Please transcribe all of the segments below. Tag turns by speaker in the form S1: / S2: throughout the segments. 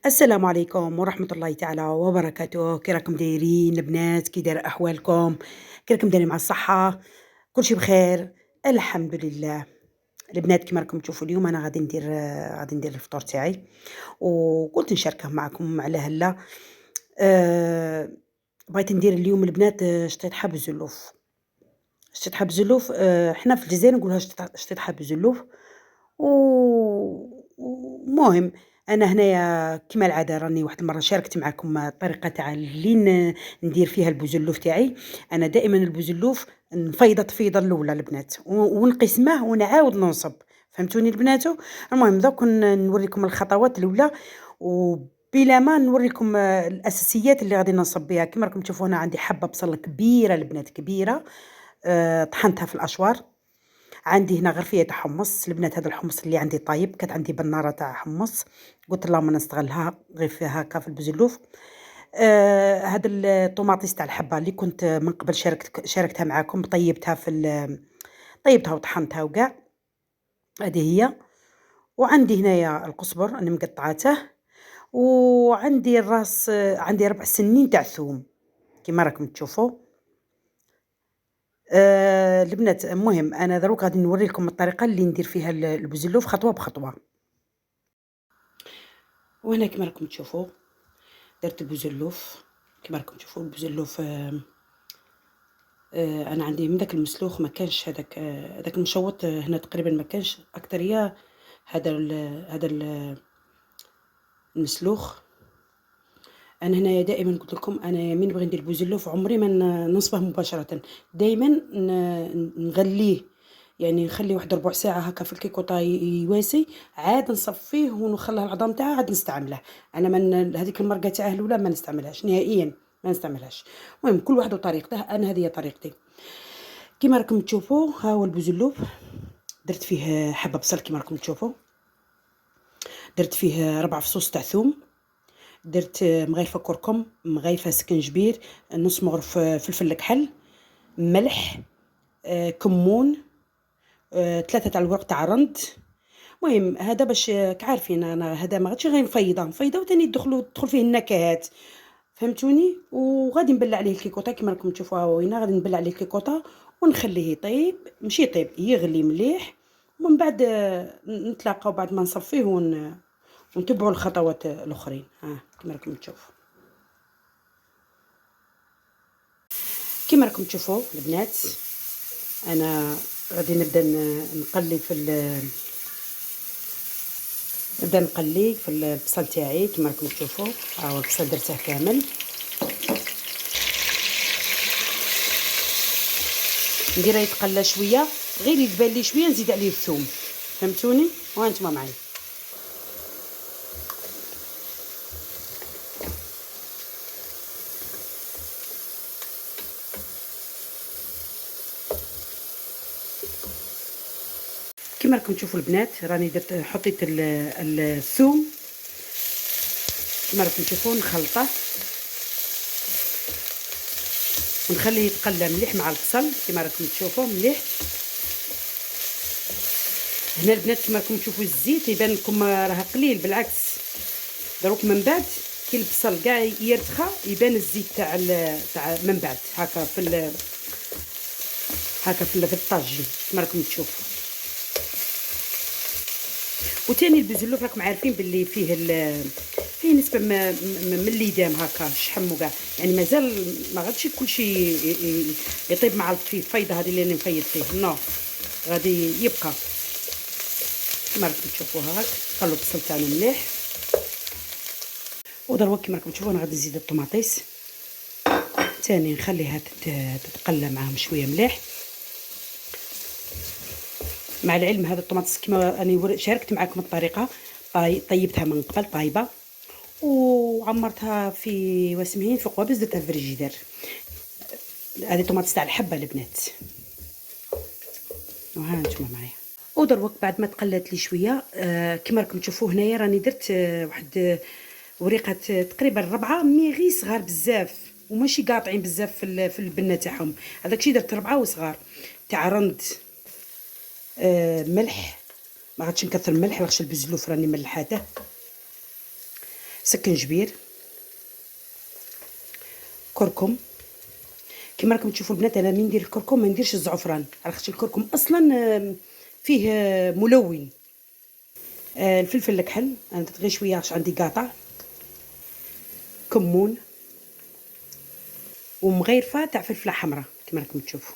S1: السلام عليكم ورحمة الله تعالى وبركاته، كي راكم دايرين البنات؟ كي دايرة أحوالكم؟ كي راكم دايرين مع الصحة؟ كلشي بخير؟ الحمد لله. البنات كيما راكم تشوفوا اليوم أنا غادي ندير الفطور تاعي، وقلت نشاركه معكم على هلا. بغيت ندير اليوم البنات شطيط بالزلوف. شطيط بالزلوف، حنا في الجزائر نقولوها شطيط بالزلوف. و ومهم أنا هنايا كيما العادة راني واحد المرة شاركت معاكم الطريقة تاع اللي ندير فيها البوزلوف تاعي. أنا دائمًا البوزلوف نفيضه تفيضة الأولى البنات، ونقسمه ونعاود ننصب، فهمتوني البناتو؟ المهم دوك نوريكم الخطوات الأولى، وبلا ما نوريكم الأساسيات اللي غادي ننصب بها. كيما راكم تشوفوا هنا عندي حبة بصل كبيرة البنات كبيرة، طحنتها في الأشوار. عندي هنا غرفية تاع حمص البنات، هذا الحمص اللي عندي طايب، كانت عندي بنارة تاع حمص، قلت اللهم نستغلها غير فيها هكا في البزلوف. هاد الطوماطيس تاع الحبة اللي كنت من قبل شاركتها معاكم، طيبتها وطحنتها وكاع، هذه هي. وعندي هنايا القزبر راني مقطعاته، وعندي الراس، عندي 4 سنين تاع ثوم كيما راكم تشوفوا. البنات المهم أنا دروك غادي نوري لكم الطريقة اللي ندير فيها البزلوف خطوة بخطوة. وهنا كيما راكم تشوفوا درت البزلوف، كيما راكم تشوفوا البزلوف. أنا عندي من داك المسلوخ ما كانش هذاك المشوط، هنا تقريبا ما كانش أكترية هذا المسلوخ. أنا هنايا دائما قلت لكم أنا من نبغي ندير البوزلوف عمري ما ننصبه مباشرة، دائما نغليه، يعني نخليه واحد ربع ساعة هكا في الكيكوطا يواسي، عاد نصفيه ونخليه العظام تاعه عاد نستعمله. أنا من هذيك المرقة تاعه الأولى ما نستعملهاش نهائيا، ما نستعملهاش. المهم كل واحد وطريقته، أنا هذه هي طريقتي. كيما راكم تشوفوا ها هو البوزلوف، درت فيه حبة بصل كيما راكم تشوفوا، درت فيه 4 فصوص تاع ثوم، درت مغيفة كركم، مغيفة سكنجبير، نص مغرف فلفل كحل، ملح، كمون، 3 تاع الورق تاع رند. المهم هذا باش كعارفين انا هذا ما غاديش غير نفيضه وثاني تدخل فيه النكهات، فهمتوني؟ وغادي نبلع عليه الكيكوطه كيما راكم تشوفوها وين غادي نبلع عليه الكيكوطه ونخليه يطيب، ماشي يطيب يغلي مليح، ومن بعد نتلاقاو بعد ما نصفيه ونتبعوا الخطوات الاخرين. ها كيما راكم تشوفوا، كيما راكم تشوفوا البنات انا غادي نبدا نقلي في البصل تاعي كيما راكم تشوفوا. ها هو البصل درته كامل، نديره يتقلى شويه، غير يدبل لي شويه نزيد عليه الثوم، فهمتوني؟ وهانتوما معايا. كيما راكم تشوفوا البنات راني حطيت الثوم كيما راكم تشوفوا، نخلطه ونخليه يتقلى مليح مع البصل كيما راكم تشوفوا مليح. هنا البنات كيما راكم تشوفوا الزيت يبان لكم راه قليل، بالعكس دروك من بعد كي البصل كاع يرتخى يبان الزيت تاع من بعد هكا في الطاجين كيما راكم تشوفوا. وثاني البزلوف راكم عارفين باللي فيه نسبه من الليدام هكا شحم وكاع، يعني مازال ما غاديش كلشي يطيب مع الفيضه هذه اللي نفيض فيه، نو غادي يبقى كيما راكم تشوفوا. هاك خلوا البصل تاعنا مليح، ودروك كيما راكم تشوفوا انا غادي نزيد الطوماطيس ثاني نخليها تتقلى معاهم شويه مليح. مع العلم هذا الطوماطيس كما راني شاركت معكم الطريقه، طيبتها من قبل طايبه وعمرتها في واسمهين في قوابز درتها في الفريجيدير. هذه طوماطيس تاع الحبه البنات، وها انتم معايا. ودروك بعد ما تقلات لي شويه كما راكم تشوفوا هنايا راني درت واحد وريقه تقريبا 4 مي غير صغار بزاف وماشي قاطعين بزاف في البنه تاعهم، هذاك الشيء درت 4 وصغار تاع رند. ملح ما غاديش نكثر الملح لاخاطش البزلوف راني ملحاته. سكنجبير، كركم. كما راكم تشوفوا البنات انا من ندير الكركم ما نديرش الزعفران، على خاطر الكركم اصلا فيه ملون. الفلفل الكحل انا درت غير شويه عشان عندي قاطع، كمون ومغيرفه تاع فلفله حمراء كما راكم تشوفوا.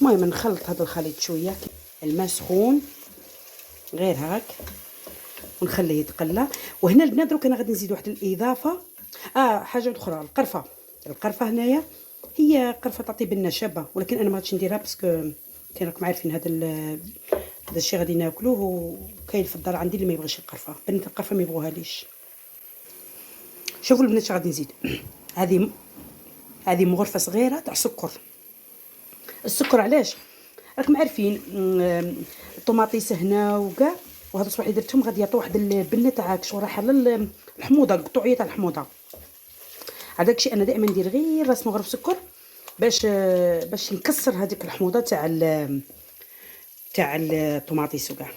S1: المهم نخلط هذا الخليط شويه، الماء سخون غير هاك ونخليه يتقلى. وهنا البنات دروك انا غادي نزيد واحد الاضافه، حاجه اخرى، القرفه هنايا هي قرفه تعطي بنه شابه، ولكن انا ما غاديش نديرها باسكو كاين راكم عارفين هذا الشيء غادي ناكلوه، وكاين في الدار عندي اللي ما يبغيش القرفه، بنت القرفه ما يبغوهاليش. شوفوا البنات اش غادي نزيد. هذه مغرفه صغيره تاع سكر. السكر علاش راكم عارفين الطوماطيس هنا وكاع، وهذا الصباح اللي درتهم غادي يعطوا واحد البنه تاع كشو رايحه الحموضه، القطوعيه تاع الحموضه. على داكشي انا دائما ندير غير راس مغرف سكر باش نكسر هذيك الحموضه تاع الطوماطيس وكاع.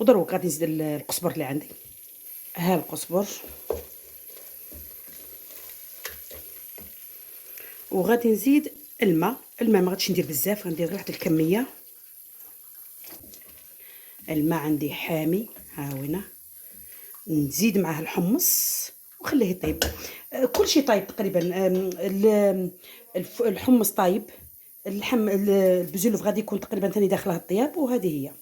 S1: ودروك غادي نزيد القزبر اللي عندي، ها القزبر، وغادي نزيد الماء ما غاديش ندير بزاف، غندير غير واحد الكميه. الماء عندي حامي، ها هنا نزيد معاه الحمص وخليه يطيب. كل شيء طايب تقريبا، الحمص طايب، البزولوف غادي يكون تقريبا ثاني داخله الطياب، وهذه هي.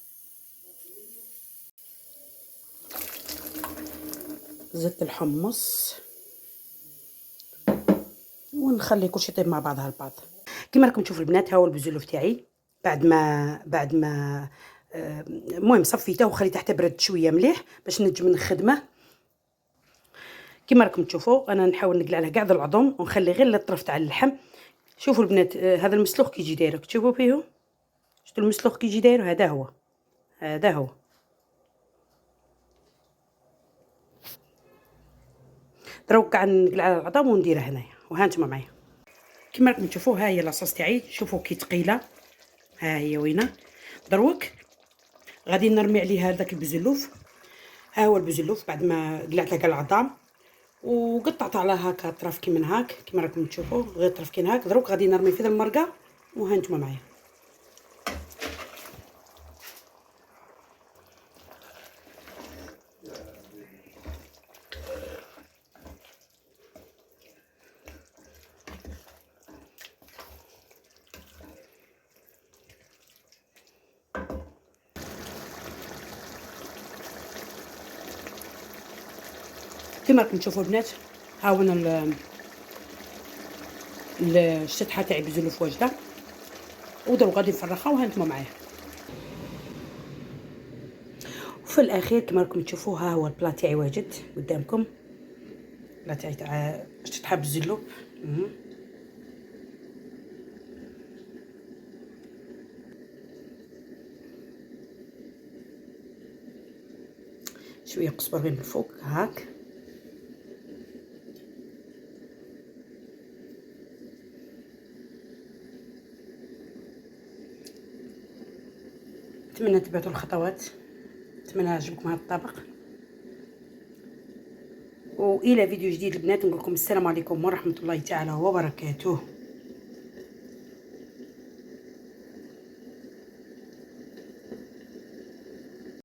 S1: زدت الحمص ونخلي كل شيء يطيب مع بعضها البعض. كما راكم تشوفوا البنات، ها هو البزولوف تاعي بعد ما المهم صفيته وخليته حتى برد شويه مليح باش نجم نخدمه. كما راكم تشوفوا انا نحاول نقلع له كاع العظم ونخلي غير الطرف تاع اللحم. شوفوا البنات، هذا المسلوخ كيجي داير، تشوفوا فيه شفتوا المسلوخ كيجي داير، هذا هو دروك كاع نقلع العظم ونديره هنايا. وها نتوما معايا كما راكم تشوفوا، ها هي لاصوص تاعي، شوفوا كي ثقيله، ها هي وينه. دروك غادي نرمي عليها داك البزلوف، ها هو البزلوف بعد ما قلعت له كاع العظام وقطعت على هكا طرف كيما هاك، كما راكم تشوفوا غير طرف كي هاك. دروك غادي نرمي في المرقه، وها نتوما معايا. كما راكم تشوفوا البنات، ها هو الشطحه تاعي بزلوف واجده، ودروك غادي نفرخها، وها نتوما معايا. وفي الاخير كما راكم تشوفوا، ها هو البلا تاعي واجد قدامكم، البلا تاعي تاع الشطحه بالزلوف. شويه قزبر غير من الفوق هاك. نتمنى تبعتوا الخطوات، نتمنى يعجبكم هذا الطبق. والى فيديو جديد البنات، نقول لكم السلام عليكم ورحمه الله تعالى وبركاته.